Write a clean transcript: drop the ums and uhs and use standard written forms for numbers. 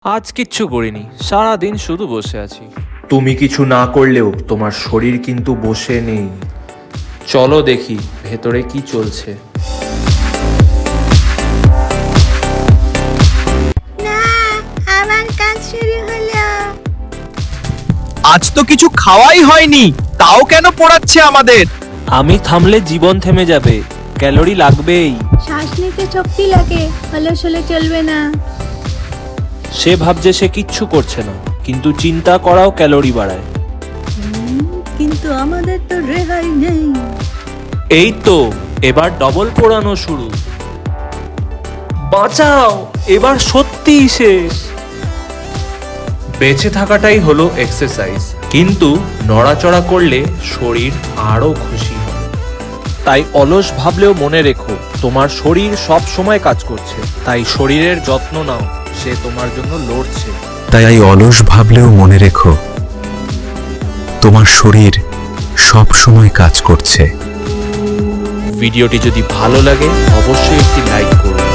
আজ কিচ্ছু করিনি, সারাদিন শুধু বসে আছি। তুমি কিছু না করলেও তোমার শরীর কিন্তু বসে নেই। চলো দেখি ভেতরে কি চলছে। না, আবার কাজ শুরু হলো। আজ তো কিছু খাওয়াই হয়নি, তাও কেন পড়াচ্ছে আমাদের? আমি থামলে জীবন থেমে যাবে, ক্যালোরি লাগবেই। শ্বাস নিতে শক্তি লাগে, অলস হলে চলবে না। সে ভাবছে সে কিচ্ছু করছে না, কিন্তু চিন্তা করাও ক্যালোরি বাড়ায়। কিন্তু আমাদের তো রেহাই নেই। এই তো এবার ডবল পোড়ানো শুরু। বাঁচাও, এবার সত্যিই শেষ। বেঁচে থাকাটাই হলো এক্সারসাইজ, কিন্তু নড়াচড়া করলে শরীর আরো খুশি হয়। তাই অলস ভাবলেও মনে রেখো, তোমার শরীর সব সময় কাজ করছে। তাই শরীরের যত্ন নাও, সে তোমার জন্য লড়ছে। তাই অলস ভাবলেও মনে রেখো, তোমার শরীর সব সময় কাজ করছে। ভিডিওটি যদি ভালো লাগে অবশ্যই একটি লাইক করুন।